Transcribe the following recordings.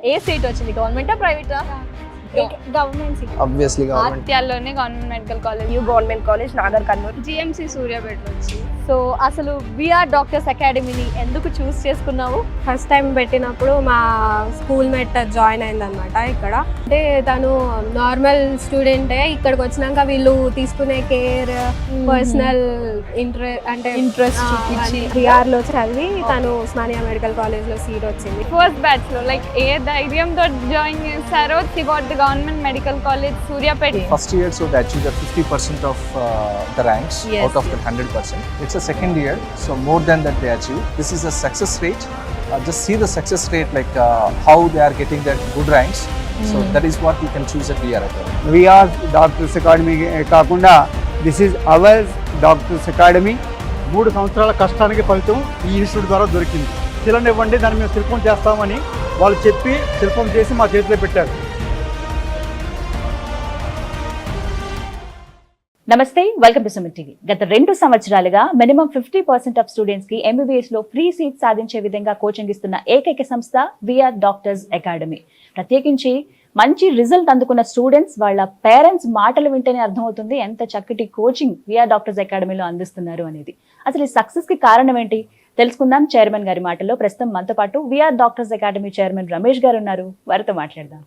ఏ seat వచ్చింది, గవర్నమెంటా ప్రైవేటా? Government seat. Obviously government. ఆత్యాల్లోనే government medical college, new government college Nagar Kurnool. GMC Suryapet వచ్చి. సో అసలు విఆర్ డాక్టర్స్ అకాడమీని ఎందుకు చూస్ చేసుకున్నావు? ఫస్ట్ టైం పెట్టినప్పుడు మా స్కూల్ మేట్ జాయిన్ అయిందనమాట ఇక్కడ. అంటే తను నార్మల్ స్టూడెంటే, ఇక్కడికి వచ్చినాక వీళ్ళు తీసుకునే కేర్, పర్సనల్ ఇంట్రెస్ట్ చూపించి విఆర్ లో చదివి తను ఉస్మానియా మెడికల్ కాలేజ్ లో సీట్ వచ్చింది. ఫస్ట్ బ్యాచ్ లో లైక్ ఏ ధైర్యంతో జాయిన్ చేశారో got the government medical college Suryapet. First year, so they achieved 50% of the ranks out of the 100%. It's a second year, so more than that they achieved. This is a success rate. Just see the success rate, like how they are getting that good ranks. So that is what you can choose at VR Academy. VR Doctors Academy కాకుండా this is our doctors academy. 3 సంవత్సరాల కష్టానికి ఫలితం ఈ institute ద్వారా దొరికింది. శిలను ఇవ్వండి, దాన్ని మేము శిల్పం చేస్తామని వాళ్ళు చెప్పి శిల్పం చేసి మా చేతిలో పెట్టారు. నమస్తే, వెల్కమ్ టు సుమన్ టీవీ. గత 2 సంవత్సరాలుగా మినిమం 50% ఆఫ్ స్టూడెంట్స్ కి ఎంబీబీఎస్ లో ఫ్రీ సీట్ సాధించే విధంగా కోచింగ్ ఇస్తున్న ఏకైక సంస్థ విఆర్ డాక్టర్స్ అకాడమీ. ప్రత్యేకించి మంచి రిజల్ట్ అందుకున్న స్టూడెంట్స్ వాళ్ళ పేరెంట్స్ మాటలు వింటేనే అర్థమవుతుంది ఎంత చక్కటి కోచింగ్ విఆర్ డాక్టర్స్ అకాడమీలో అందిస్తున్నారు అనేది. అసలు ఈ సక్సెస్ కి కారణం ఏంటి తెలుసుకుందాం చైర్మన్ గారి మాటల్లో. ప్రస్తుతం మనతో పాటు VR doctors academy chairman Ramesh గారు ఉన్నారు, వారితో మాట్లాడదాం.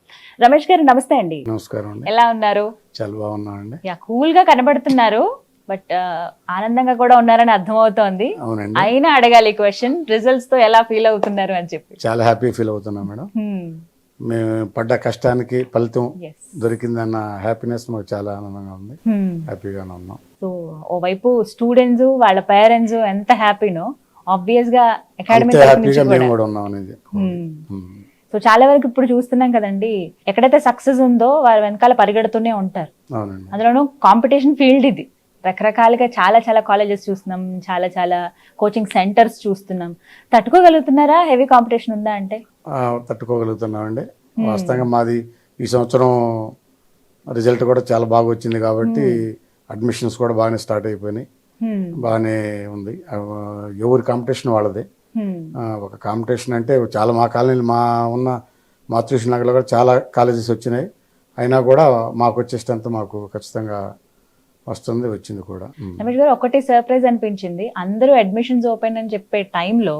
రమేష్ గారు నమస్తే అండి. నమస్కారం అండి. ఎలా ఉన్నారు? చాలా బాగున్నామండి. కూల్ గా కనబడుతున్నారు, బట్ ఆనందంగా కూడా ఉన్నారని అర్థమవుతోంది. అవునండి. అయినా అడగాలి క్వశ్చన్, రిజల్ట్స్ తో ఎలా ఫీల్ అవుతున్నారు అని చెప్పి. చాలా హ్యాపీ ఫీల్ అవుతున్నాం మేడం. మేము పడ్డ కష్టానికి ఫలితం దొరికిందన్న హ్యాపీనెస్ మాకు చాలా ఆనందంగా ఉంది, హ్యాపీగానే ఉన్నాం. సో ఓవైపు స్టూడెంట్స్ వాళ్ళ పేరెంట్స్ ఎంత హ్యాపీనో ఆబ్వియస్ గా అకాడమీ కూడా ఉన్నాం అనేది. సో చాలా వరకు ఇప్పుడు చూస్తున్నాం కదండి, ఎక్కడైతే సక్సెస్ ఉందో వారి వెనకాల పరిగెడుతూనే ఉంటారు. అందులోనూ కాంపిటీషన్ ఫీల్డ్ ఇది. రకరకాలుగా చాలా కాలేజెస్ చూస్తున్నాం, చాలా కోచింగ్ సెంటర్స్ చూస్తున్నాం. తట్టుకోగలుగుతున్నారా? హెవీ కాంపిటీషన్ ఉందా అంటే? తట్టుకోగలుగుతున్నామండి. వాస్తవంగా మాది ఈ సంవత్సరం రిజల్ట్ కూడా చాలా బాగా వచ్చింది కాబట్టి అడ్మిషన్స్ కూడా బాగానే స్టార్ట్ అయిపోయినాయి, బాగానే ఉంది. ఎవరి కాంపిటీషన్ వాళ్ళదే. ఒక కాంపిటీషన్ అంటే చాలా మా కాలనీలు మా ఉన్న మాతృశ్రీ నగర్లో కూడా చాలా కాలేజెస్ వచ్చినాయి. అయినా కూడా మాకు వచ్చే స్ట్రెంత్ మాకు ఖచ్చితంగా వస్తుంది, వచ్చింది కూడా. రమేష్ గారు, ఒకటి సర్ప్రైజ్ అనిపించింది, అందరూ అడ్మిషన్స్ ఓపెన్ అని చెప్పే టైంలో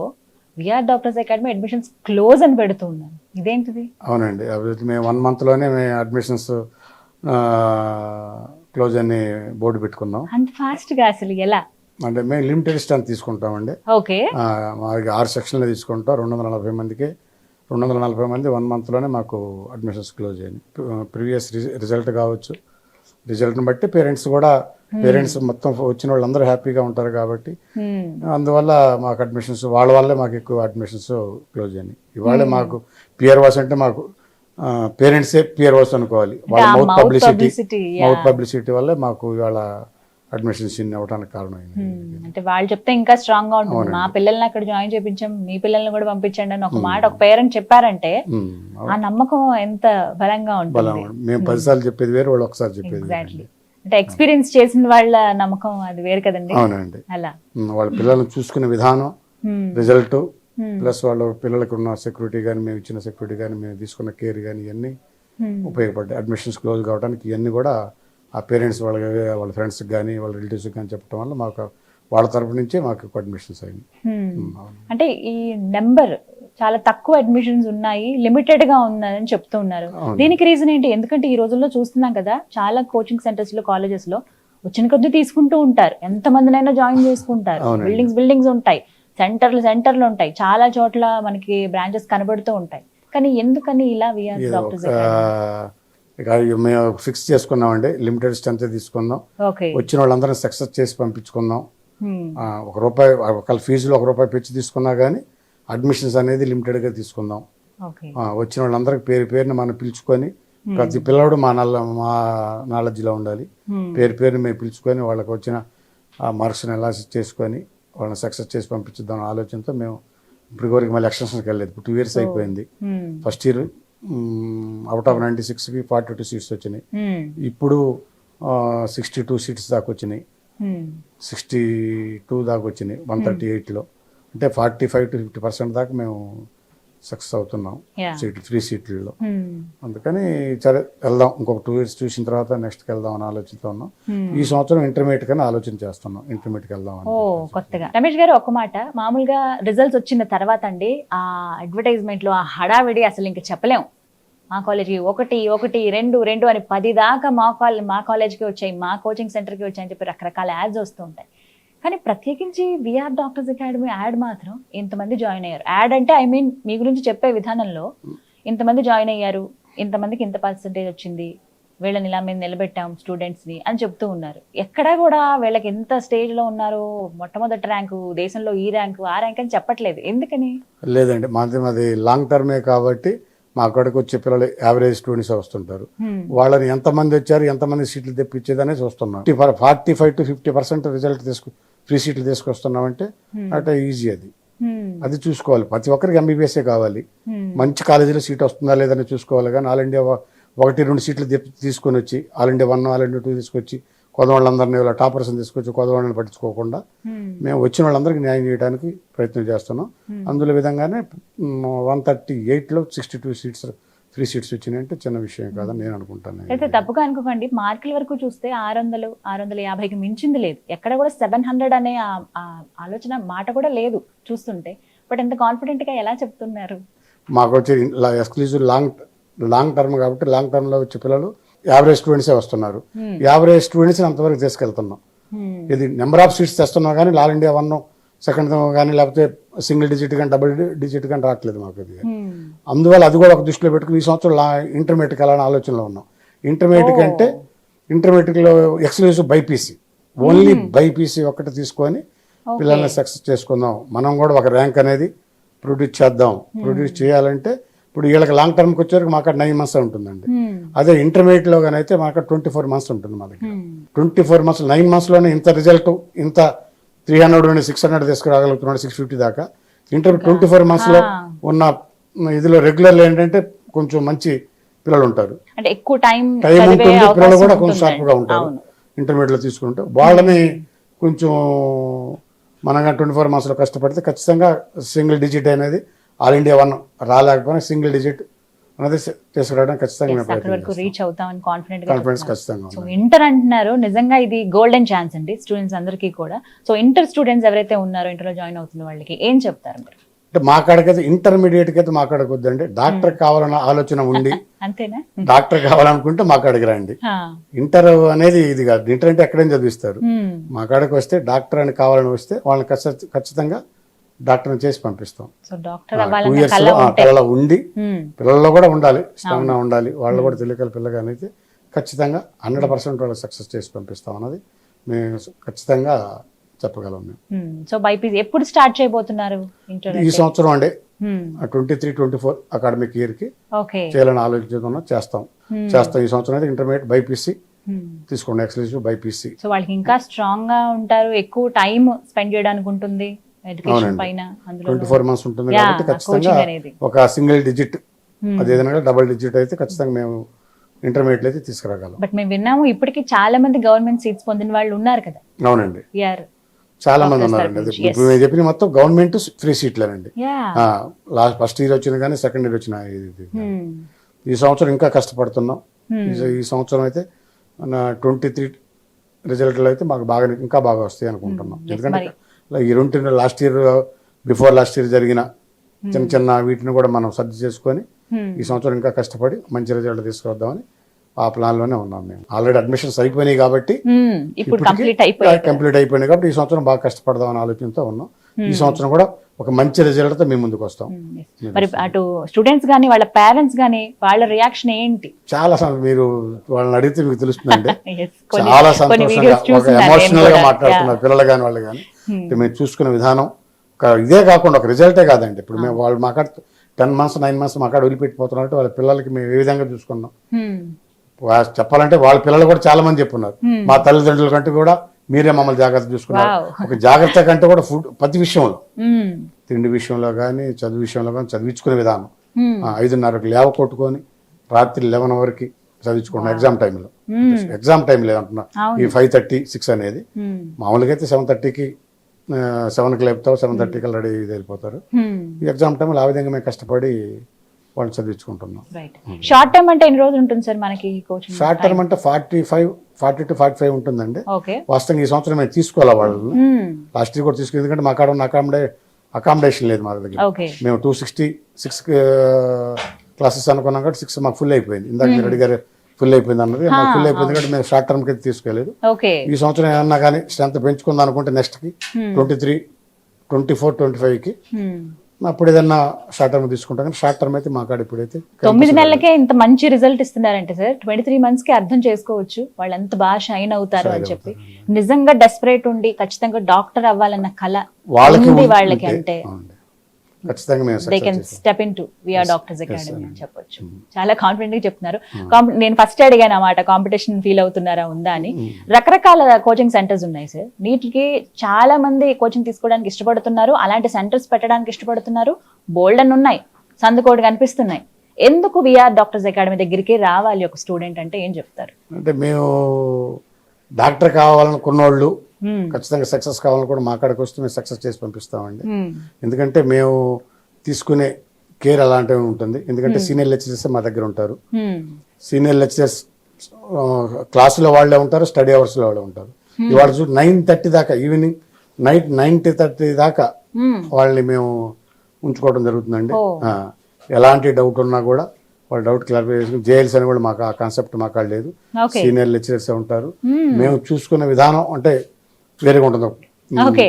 VR doctors academy admissions close అని పెడుతూ ఉన్నారు. ఇదేంటిది? అవునండి, మేము 1 monthలోనే మేము అడ్మిషన్స్ క్లోజ్ అని బోర్డు పెట్టుకున్నాం. అంత ఫాస్ట్ గా అసలు ఎలా? అంటే మేము లిమిటెడ్ స్టాండ్ తీసుకుంటామండి. ఓకే, మాకు 6 సెక్షన్లు తీసుకుంటాం. 240 మందికి 240 మంది 1 monthలోనే మాకు అడ్మిషన్స్ క్లోజ్ అయ్యాయి. ప్రీవియస్ రిజల్ట్ కావచ్చు, రిజల్ట్ని బట్టి పేరెంట్స్ మొత్తం వచ్చిన వాళ్ళందరూ హ్యాపీగా ఉంటారు కాబట్టి అందువల్ల మాకు అడ్మిషన్స్ వాళ్ళ వల్లే మాకు ఎక్కువ అడ్మిషన్స్ క్లోజ్ అయినాయి. ఇవాళ మాకు పిఆర్ఓస్ అంటే మాకు పేరెంట్సే పిఆర్ఓస్ అనుకోవాలి. వాళ్ళ మౌత్ పబ్లిసిటీ వల్లే మాకు ఇవాళ అడ్మిషన్స్ ఇన్ని అవ్వడానికి కారణమైంది. అంటే వాళ్ళు చెప్తే ఇంకా స్ట్రాంగ్ గా ఉంటుంది. మా పిల్లల్ని అక్కడ జాయిన్ చేయించాం, మీ పిల్లల్ని కూడా పంపించండి అని ఒక మాట ఒక పేరెంట్ చెప్పారంటే ఆ నమ్మకం ఎంత బలంగా ఉంటుంది. మేము 10 సార్లు చెప్పేది వేరు, వాళ్ళు ఒకసారి చెప్పేది. ఎగ్జాక్ట్లీ, అంటే ఎక్స్పీరియన్స్ చేసిన వాళ్ళ నమ్మకం అది వేరు కదండి. అవునండి. అలా వాళ్ళ పిల్లల్ని చూసుకునే విధానం, రిజల్ట్ ప్లస్ వాళ్ళ పిల్లలకు ఉన్న సెక్యూరిటీ కానీ, మేము ఇచ్చిన సెక్యూరిటీ కానీ, మేము తీసుకున్న కేర్ కానీ ఇవన్నీ ఉపయోగపడ్డాయి. అడ్మిషన్స్ క్లోజ్ కావడానికి ఇవన్నీ కూడా ఆ పేరెంట్స్ వాళ్ళ ఫ్రెండ్స్కి కానీ వాళ్ళ రిలేటివ్స్కి కానీ చెప్పడం వల్ల మాకు వాళ్ళ తరపు నుంచే మాకు అడ్మిషన్స్ అయ్యాయి. అంటే ఈ నెంబర్ చాలా తక్కువ అడ్మిషన్స్ ఉన్నాయి, లిమిటెడ్ గా ఉన్నదని చెప్తూ ఉన్నారు. దీనికి రీజన్ ఏంటి? ఎందుకంటే ఈ రోజుల్లో చూస్తున్నాం కదా, చాలా కోచింగ్ సెంటర్స్ లో కాలేజెస్ లో వచ్చిన కొద్దీ తీసుకుంటూ ఉంటారు, ఎంత మందినైనా జాయిన్ చేసుకుంటారు. బిల్డింగ్స్ ఉంటాయి, సెంటర్లు ఉంటాయి, చాలా చోట్ల మనకి బ్రాంచెస్ కనబడుతూ ఉంటాయి. కానీ ఎందుకని ఇలా విఆర్ డాక్టర్స్ ఇక మేము ఫిక్స్ చేసుకున్నామండి, లిమిటెడ్ స్ట్రెంత్ తీసుకుందాం, వచ్చిన వాళ్ళందరినీ సక్సెస్ చేసి పంపించుకుందాం. ₹1 ఒకళ్ళ ఫీజులో ₹1 పెంచి తీసుకున్నా కానీ అడ్మిషన్స్ అనేది లిమిటెడ్గా తీసుకుందాం. వచ్చిన వాళ్ళందరికీ పేరుని మనం పిలుచుకొని, ప్రతి పిల్లడు మా నాలెడ్జ్లో ఉండాలి. పేరుని మేము పిలుచుకొని వాళ్ళకి వచ్చిన మార్క్స్ని అనాలిసిస్ చేసుకొని వాళ్ళని సక్సెస్ చేసి పంపించుద్దాం ఆలోచనతో మేము ఇప్పుడు వరకు మళ్ళీ ఎక్స్టెన్షన్కి వెళ్ళలేదు. ఇప్పుడు 2 years అయిపోయింది. ఫస్ట్ ఇయర్ అవుట్ ఆఫ్ 96కి 42 సీట్స్ వచ్చినాయి. ఇప్పుడు 62 సీట్స్ దాకా వచ్చినాయి, 62 దాకా వచ్చినాయి 138లో. అంటే 45 to 50% దాకా మేము సక్సెస్ అవుతున్నాం Yeah. సీట్లు, ఫ్రీ సీట్లలో. అందుకని సరే వెళ్దాం, ఇంకొక 2 years చూసిన తర్వాత నెక్స్ట్కి వెళ్దాం అని ఆలోచిస్తూ ఉన్నాం. ఈ సంవత్సరం ఇంటర్మీడియట్ కన్నా ఆలోచన చేస్తున్నాం, ఇంటర్మీడియట్కి వెళ్దాం అని. కొత్తగా రమేష్ గారు ఒక మాట, మామూలుగా రిజల్ట్స్ వచ్చిన తర్వాత అండి ఆ అడ్వర్టైజ్మెంట్ లో ఆ హడావిడి అసలు ఇంక చెప్పలేం. మా కాలేజ్కి 1, 1, 2, 2 అని 10 దాకా మా కాలేజ్కి వచ్చాయి, మా కోచింగ్ సెంటర్కి వచ్చాయి అని చెప్పి రకరకాల యాడ్స్ వస్తూ ఉంటాయి. కానీ ప్రత్యేకించి విఆర్ డాక్టర్స్ అకాడమీ యాడ్ మాత్రం ఇంతమంది జాయిన్ అయ్యారు. యాడ్ అంటే ఐ మీన్ మీ గురించి చెప్పే విధానంలో ఇంతమంది జాయిన్ అయ్యారు, ఇంతమందికి ఇంత పర్సెంటేజ్ వచ్చింది, వీళ్ళని ఇలా మేము నిలబెట్టాం స్టూడెంట్స్ని అని చెప్తూ ఉన్నారు. ఎక్కడా కూడా వీళ్ళకి ఎంత స్టేజ్లో ఉన్నారో, మొట్టమొదటి ర్యాంకు, దేశంలో ఈ ర్యాంకు ఆ ర్యాంక్ అని చెప్పట్లేదు. ఎందుకని? లేదండి, మాది లాంగ్ టర్మే కాబట్టి మా అక్కడికి వచ్చే పిల్లలు యావరేజ్ స్టూడెంట్స్ వస్తుంటారు. వాళ్ళని ఎంతమంది వచ్చారు, ఎంతమంది సీట్లు తెప్పించేదనే చూస్తున్నాం. 45 to 50% రిజల్ట్ ఫ్రీ సీట్లు తీసుకొస్తున్నామంటే అంటే ఈజీ అది చూసుకోవాలి. ప్రతి ఒక్కరికి ఎంబీబీఎస్ఏ కావాలి, మంచి కాలేజీలో సీట్ వస్తుందా లేదని చూసుకోవాలి. కానీ ఆల్ ఇండియా 1-2 సీట్లు తీసుకొని వచ్చి ఆల్ ఇండియా 1, ఆల్ ఇండియా 2 తీసుకొచ్చి కొదవాళ్ళందరినీ ఇలా టాపర్స్ని తీసుకొచ్చి కొదవాళ్ళని పట్టించుకోకుండా మేము వచ్చిన వాళ్ళందరికీ న్యాయం చేయడానికి ప్రయత్నం చేస్తున్నాం. అందులో విధంగానే 138లో 62 సీట్స్ ఫ్రీ సీట్స్ వచ్చినాయంటే చిన్న విషయం కాదని నేను అనుకుంటాను. అయితే తప్పుగా అనుకోకండి, మార్కుల వరకు చూస్తే 600, 650కి మించింది లేదు. ఎక్కడ కూడా 700 అనే ఆలోచన మాట కూడా లేదు చూస్తుంటే. బట్ ఎంత కాన్ఫిడెంట్గా ఎలా చెప్తున్నారు? మాకు వచ్చే ఎక్స్క్లూజివ్ లాంగ్ టర్మ్ కాబట్టి లాంగ్ టర్మ్లో వచ్చే పిల్లలు యావరేజ్ స్టూడెంట్సే వస్తున్నారు. యావరేజ్ స్టూడెంట్స్ని అంతవరకు తీసుకెళ్తున్నాం. ఇది నెంబర్ ఆఫ్ సీట్స్ తెస్తున్నాం కానీ ఆల్ ఇండియా 1, సెకండ్ కానీ లేకపోతే సింగిల్ డిజిట్ కానీ డబుల్ డిజిట్ కానీ రావట్లేదు మాకు. అది అందువల్ల అది కూడా ఒక దృష్టిలో పెట్టుకుని ఈ సంవత్సరం ఇంటర్మీడియట్కి వెళ్ళాలని ఆలోచనలో ఉన్నాం. ఇంటర్మీడియట్ అంటే ఇంటర్మీడియట్లో ఎక్స్క్లూజివ్ బైపీసీ, ఓన్లీ బైపీసీ ఒక్కటి తీసుకొని పిల్లల్ని సక్సెస్ చేసుకుందాం. మనం కూడా ఒక ర్యాంక్ అనేది ప్రొడ్యూస్ చేద్దాం. ప్రొడ్యూస్ చేయాలంటే ఇప్పుడు వీళ్ళకి లాంగ్ టర్మ్కి వచ్చేవరకు మాకు 9 months ఉంటుందండి. అదే ఇంటర్మీడియట్లో కానీ అయితే మాకు 24 months ఉంటుంది. మా దగ్గర 24 months, 9 monthsలోనే ఇంత రిజల్ట్, ఇంత 300 నుండి 600 తీసుకురాగలుగుతున్నాడు, 650 దాకా. 24 monthsలో ఉన్న ఇదిలో రెగ్యులర్లు ఏంటంటే కొంచెం మంచి పిల్లలు ఉంటారు, అంటే ఎక్కువ టైం ఉంటుంది, పిల్లలు కూడా కొంచెం షార్ప్గా ఉంటారు. ఇంటర్మీడియట్లో తీసుకుంటే వాళ్ళని కొంచెం మనగా 24 monthsలో కష్టపడితే ఖచ్చితంగా సింగిల్ డిజిట్ అనేది ఆల్ ఇండియా 1 రాలేకపోయినా సింగిల్ డిజిట్ అనేది తీసుకురావడానికి ఖచ్చితంగా రీచ్ అవుతామని కాన్ఫిడెన్స్ ఖచ్చితంగా. సో ఇంటర్ అంటున్నారు, నిజంగా ఇది గోల్డెన్ ఛాన్స్ అండి స్టూడెంట్స్ అందరికీ కూడా. సో ఇంటర్ స్టూడెంట్స్ ఎవరైతే ఉన్నారో, ఇంటర్లో జాయిన్ అవుతున్న వాళ్ళకి ఏం చెప్తారు మీరు? అంటే మా కాడికైతే ఇంటర్మీడియట్కి అయితే మా కాడికి వద్దండి. డాక్టర్ కావాలన్న ఆలోచన ఉండి అంతేనా, డాక్టర్ కావాలనుకుంటే మా కాడికి రండి. ఇంటర్ అనేది ఇది కాదు, ఇంటర్ అంటే ఎక్కడైనా చదివిస్తారు. మా కాడికి వస్తే డాక్టర్ అని కావాలని వస్తే వాళ్ళని ఖచ్చితంగా డాక్టర్ని చేసి పంపిస్తాం. 2 years కళ ఉండి పిల్లల్లో కూడా ఉండాలి, స్టామినా ఉండాలి, వాళ్ళు కూడా తెలియకల పిల్లగాని అయితే ఖచ్చితంగా 100% వాళ్ళకి సక్సెస్ చేసి పంపిస్తాం అన్నది మేము ఖచ్చితంగా చెప్పగలం. సో బైపీసీ ఎప్పుడు స్టార్ట్ చేయబోతున్నారు? ఈ సంవత్సరం అండి 23-24 అకాడమిక్ ఇయర్కి చేయాలని ఆలోచించుకున్నాం. చేస్తాం. ఈ సంవత్సరం అయితే ఇంటర్మీడియట్ బైపీసీ తీసుకోండి, ఎక్స్క్లూజివ్ బైపీసీ. సో వాళ్ళకి ఇంకా స్ట్రాంగ్ గా ఉంటారు, ఎక్కువ టైం స్పెండ్ చేయడానికి ఉంటుంది. 24 months ఉంటుంది కాబట్టి ఖచ్చితంగా ఒక సింగిల్ డిజిట్, అదేదైనా డబుల్ డిజిట్ అయితే ఖచ్చితంగా మేము ఇంటర్మీడియట్ అయితే తీసుకురాగలం. బట్ మేము విన్నాము ఇప్పటికి చాలా మంది గవర్నమెంట్ సీట్స్ పొందిన వాళ్ళు ఉన్నారు కదా. అవునండి, చాలా మంది ఉన్నారండి. మేము చెప్పిన మొత్తం గవర్నమెంట్ ఫ్రీ సీట్లేనండి. ఫస్ట్ ఇయర్ వచ్చిన కానీ సెకండ్ ఇయర్ వచ్చిన. ఈ సంవత్సరం ఇంకా కష్టపడుతున్నాం. ఈ సంవత్సరం అయితే 23 రిజల్ట్లో అయితే మాకు ఇంకా బాగా వస్తాయి అనుకుంటున్నాం. ఎందుకంటే ఈ 2 last year before last year జరిగిన చిన్న వీటిని కూడా మనం సర్ది చేసుకొని ఈ సంవత్సరం ఇంకా కష్టపడి మంచి రిజల్ట్ తీసుకొద్దామని ఆ ప్లాన్లోనే ఉన్నాం. మేము ఆల్రెడీ అడ్మిషన్స్ అయిపోయినాయి కాబట్టి కంప్లీట్ అయిపోయినాయి కాబట్టి ఈ సంవత్సరం బాగా కష్టపడదామని ఆలోచనతో ఉన్నాం. ఈ సంవత్సరం కూడా ఒక మంచి రిజల్ట్తో మేము ముందుకు వస్తాం. మరి అటు స్టూడెంట్స్ కానీ వాళ్ళ పేరెంట్స్ కానీ వాళ్ళ రియాక్షన్ ఏంటి? చాలా మీరు వాళ్ళని అడిగితే మీకు తెలుస్తుందండి. చాలా సంతోషంగా ఒక ఎమోషనల్ గా మాట్లాడుతున్నారు పిల్లలు కానీ వాళ్ళు కానీ. మేము చూసుకునే విధానం ఇదే కాకుండా ఒక రిజల్టే కాదండి. ఇప్పుడు మేము వాళ్ళు మాకాడ 10 months 9 months మాకాడ వదిలిపెట్టిపోతున్నట్టు వాళ్ళ పిల్లలకి మేము ఏ విధంగా చూసుకున్నాం చెప్పాలంటే వాళ్ళ పిల్లలు కూడా చాలా మంది చెప్పున్నారు, మా తల్లిదండ్రుల కంటే కూడా మీరే మమ్మల్ని జాగ్రత్త చూసుకున్నారు. ఒక జాగ్రత్త కంటే కూడా ఫుడ్ ప్రతి విషయంలో, తిండి విషయంలో కానీ చదువు విషయంలో కానీ చదివించుకునే విధానం. 5:30కి లేవ కొట్టుకొని రాత్రి 11 వరకు చదివించుకుంటున్నాం. Exam time లేదంటున్నా. ఈ 5:30, 6 అనేది మామూలుగా అయితే 7:30కి 7కి లేపుతావు, 7:30 కల్లా రెడీ వెళ్ళిపోతారు. ఈ ఎగ్జామ్ టైంలో ఆ విధంగా మేము కష్టపడి వాళ్ళు చదివించుకుంటున్నాం. రైట్. షార్ట్ టర్మ్ అంటే ఎన్ని రోజులు ఉంటుంది సార్ మనకి కోచింగ్? షార్ట్ టర్మ్ అంటే 40 to 45 ఉంటుందండి. ఓకే. వాస్తవంగా ఈ సంవత్సరం మేము తీసుకోవాలి వాళ్ళు, లాస్ట్ ఇయర్ కూడా తీసుకుని, ఎందుకంటే మా కాడ ఉన్న అకామిడేషన్ లేదు మా దగ్గర. ఓకే. మేము 266 క్లాసెస్ అనుకున్నాం కాబట్టి 6 మాకు ఫుల్ అయిపోయింది. ఇందాక మీరు అడిగారు ఫుల్ అయిపోయింది అన్నది, మాకు ఫుల్ అయిపోయింది కాబట్టి మేము షార్ట్ టర్మ్ కి తీసుకోలేదు. ఓకే. ఈ సంవత్సరం ఏమన్నా కానీ స్ట్రెంత్ పెంచుకుందాం అనుకుంటే నెక్స్ట్ కి 23, 24, 25 కి అప్పుడు ఏదన్నా షార్ట్ టర్మ్ తీసుకుంటాం. కానీ షార్ట్ టర్మ్ అయితే మా కాడ ఇప్పుడైతే 9 నెలలకే ఇంత మంచి రిజల్ట్ ఇస్తున్నారంటే సార్ 23 months కి అర్థం చేసుకోవచ్చు వాళ్ళు ఎంత బాగా షైన్ అవుతారు అని చెప్పి. నిజంగా డెస్పరేట్ ఉండి ఖచ్చితంగా డాక్టర్ అవ్వాలన్న కళ వాళ్ళకి అంటే ఖచ్చితంగా they can step in to VR doctors academy అని చెప్పొచ్చు. చాలా కాన్ఫిడెంట్ గా చెప్తున్నారు. నేను ఫస్ట్ అడిగాను అన్నమాట కాంపిటీషన్ ఫీల్ అవుతున్నారా ఉందా అని. రకరకాల కోచింగ్ సెంటర్స్ ఉన్నాయి సార్. వీటికి చాలా మంది కోచింగ్ తీసుకోవడానికి ఇష్టపడుతున్నారు, అలాంటి సెంటర్స్ పెట్టడానికి ఇష్టపడుతున్నారు. బోల్డ్ అని ఉన్నాయి, సందుకోటి కనిపిస్తున్నాయి. ఎందుకు వీఆర్ డాక్టర్స్ అకాడమీ దగ్గరికి రావాలి ఒక స్టూడెంట్ అంటే ఏం చెప్తారు? అంటే మేము డాక్టర్ కావాలనుకున్నోళ్ళు ఖచ్చితంగా సక్సెస్ కావాలని కూడా మా కాడికి వస్తే మేము సక్సెస్ చేసి పంపిస్తామండి. ఎందుకంటే మేము తీసుకునే కేర్ అలాంటివి ఉంటుంది. ఎందుకంటే సీనియర్ లెక్చరర్స్ మా దగ్గర ఉంటారు. సీనియర్ లెక్చరర్స్ క్లాసులో వాళ్ళే ఉంటారు, స్టడీ అవర్స్లో వాళ్ళే ఉంటారు. ఇవాళ 9:30 దాకా, ఈవినింగ్ నైట్ 9:30 దాకా వాళ్ళని మేము ఉంచుకోవడం జరుగుతుందండి. ఎలాంటి డౌట్ ఉన్నా కూడా వాళ్ళ డౌట్ క్లారిఫై చేసుకుని, జేఎల్స్ అని కూడా మాకు ఆ కాన్సెప్ట్ మాకు లేదు. సీనియర్ లెక్చరర్స్ ఉంటారు. మేము చూసుకునే విధానం అంటే వేరేగా ఉంటుంది.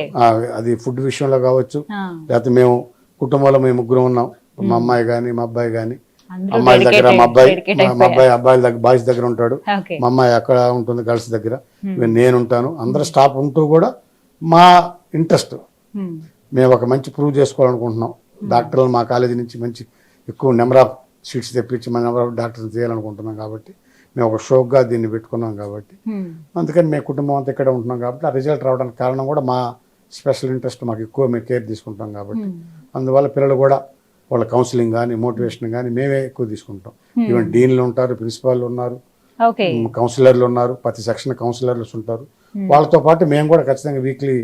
అది ఫుడ్ విషయంలో కావచ్చు, లేకపోతే మేము కుటుంబంలో మేము ముగ్గురు ఉన్నాం. మా అమ్మాయి కానీ మా అబ్బాయి కానీ, అమ్మాయిల దగ్గర మా అబ్బాయిల దగ్గర బాయ్స్ దగ్గర ఉంటాడు, మా అమ్మాయి అక్కడ ఉంటుంది గర్ల్స్ దగ్గర, నేను ఉంటాను. అందరు స్టాఫ్ ఉంటూ కూడా మా ఇంట్రెస్ట్ మేము ఒక మంచి ప్రూవ్ చేసుకోవాలనుకుంటున్నాం. డాక్టర్లు మా కాలేజీ నుంచి మంచి ఎక్కువ నెంబర్ ఆఫ్ సీట్స్ తెప్పించి మన నెంబర్ ఆఫ్ డాక్టర్స్ చేయాలనుకుంటున్నాం. కాబట్టి మేము ఒక షోక్గా దీన్ని పెట్టుకున్నాం. కాబట్టి అందుకని మేము కుటుంబం అంతా ఇక్కడ ఉంటున్నాం. కాబట్టి ఆ రిజల్ట్ రావడానికి కారణం కూడా మా స్పెషల్ ఇంట్రెస్ట్, మాకు ఎక్కువ మేము కేర్ తీసుకుంటాం. కాబట్టి అందువల్ల పిల్లలు కూడా వాళ్ళ కౌన్సిలింగ్ కానీ మోటివేషన్ కానీ మేమే ఎక్కువ తీసుకుంటాం. ఈవెన్ డీన్లు ఉంటారు, ప్రిన్సిపాల్ ఉన్నారు, కౌన్సిలర్లు ఉన్నారు, ప్రతి సెక్షన్ కౌన్సిలర్స్ ఉంటారు. వాళ్ళతో పాటు మేము కూడా ఖచ్చితంగా వీక్లీ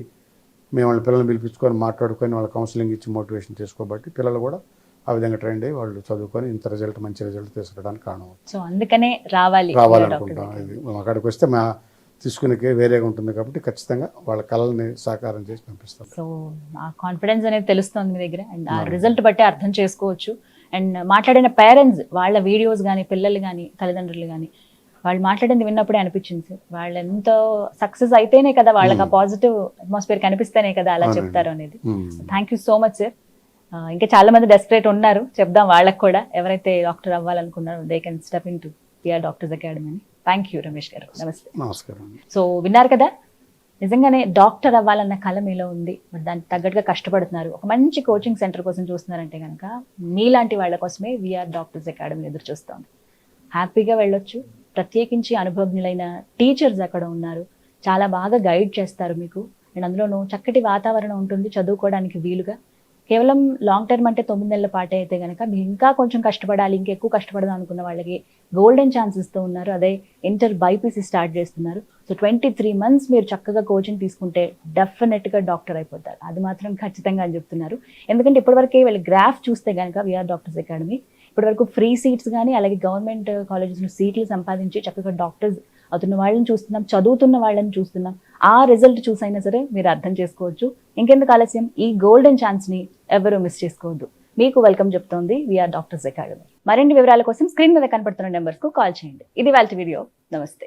మేము వాళ్ళ పిల్లల్ని పిలిపించుకొని మాట్లాడుకొని వాళ్ళ కౌన్సిలింగ్ ఇచ్చి మోటివేషన్ చేసుకోబట్టి పిల్లలు కూడా ఆ విధంగా ట్రైన్ అయ్యి వాళ్ళు చదువుకొని ఇంత రిజల్ట్, మంచి రిజల్ట్ తీసుకురావడానికి కారణం. సో అందుకనే రావాలనుకుంటాం. మా కాడికి వస్తే మా తీసుకునే వేరేగా ఉంటుంది కాబట్టి ఖచ్చితంగా వాళ్ళ కళల్ని సాకారం చేసి పంపిస్తాం. సో ఆ కాన్ఫిడెన్స్ అనేది తెలుస్తుంది మీ దగ్గర, అండ్ ఆ రిజల్ట్ బట్టి అర్థం చేసుకోవచ్చు. అండ్ మాట్లాడిన పేరెంట్స్ వాళ్ళ వీడియోస్ కానీ, పిల్లలు కానీ, తల్లిదండ్రులు కానీ వాళ్ళు మాట్లాడింది విన్నప్పుడే అనిపించింది సార్, వాళ్ళు ఎంతో సక్సెస్ అయితేనే కదా వాళ్ళకి ఆ పాజిటివ్ అట్మాస్ఫియర్ కనిపిస్తేనే కదా అలా చెప్తారు అనేది. Thank you so much sir. ఇంకా చాలా మంది డెస్పరేట్ ఉన్నారు, చెప్దాం వాళ్ళకి కూడా. ఎవరైతే డాక్టర్ అవ్వాలనుకున్నారో they can step in to VR doctors academy అని. థ్యాంక్ యూ రమేష్ గారు, నమస్తే. నమస్కారం. సో విన్నారు కదా, నిజంగానే డాక్టర్ అవ్వాలన్న కళ మీలో ఉంది, మరి దానికి తగ్గట్టుగా కష్టపడుతున్నారు. ఒక మంచి కోచింగ్ సెంటర్ కోసం చూస్తున్నారంటే కనుక మీలాంటి వాళ్ళ కోసమే వీఆర్ డాక్టర్స్ అకాడమీ ఎదురు చూస్తోంది. హ్యాపీగా వెళ్ళొచ్చు. ప్రత్యేకించి అనుభవజ్ఞులైన టీచర్స్ అక్కడ ఉన్నారు, చాలా బాగా గైడ్ చేస్తారు మీకు. అండ్ అందులోనూ చక్కటి వాతావరణం ఉంటుంది చదువుకోవడానికి వీలుగా. కేవలం లాంగ్ టర్మ్ అంటే 9 నెలల పాటే అయితే కనుక మీరు ఇంకా కొంచెం కష్టపడాలి, ఇంకెక్కువ కష్టపడదాం అనుకున్న వాళ్ళకి గోల్డెన్ ఛాన్స్ ఇస్తూ ఉన్నారు. అదే ఇంటర్ బైపీసీ స్టార్ట్ చేస్తున్నారు. సో 23 months మీరు చక్కగా కోచింగ్ తీసుకుంటే డెఫినెట్గా డాక్టర్ అయిపోతారు, అది మాత్రం ఖచ్చితంగా అని చెప్తున్నారు. ఎందుకంటే ఇప్పటివరకే వీళ్ళ గ్రాఫ్ చూస్తే కనుక వీఆర్ డాక్టర్స్ అకాడమీ ఇప్పటివరకు ఫ్రీ సీట్స్ కానీ, అలాగే గవర్నమెంట్ కాలేజెస్లో సీట్లు సంపాదించి చక్కగా డాక్టర్స్ అవుతున్న వాళ్ళని చూస్తున్నాం, చదువుతున్న వాళ్ళని చూస్తున్నాం. ఆ రిజల్ట్ చూసైనా సరే మీరు అర్థం చేసుకోవచ్చు. ఇంకెందుకు ఆలస్యం, ఈ గోల్డెన్ ఛాన్స్ని ఎవరూ మిస్ చేసుకోవద్దు. మీకు వెల్కమ్ చెప్తోంది వీఆర్ డాక్టర్స్ అకాడమీ. మరిన్ని వివరాల కోసం స్క్రీన్ మీద కనపడుతున్న నెంబర్స్కు కాల్ చేయండి. ఇది వాళ్ళ వీడియో. నమస్తే.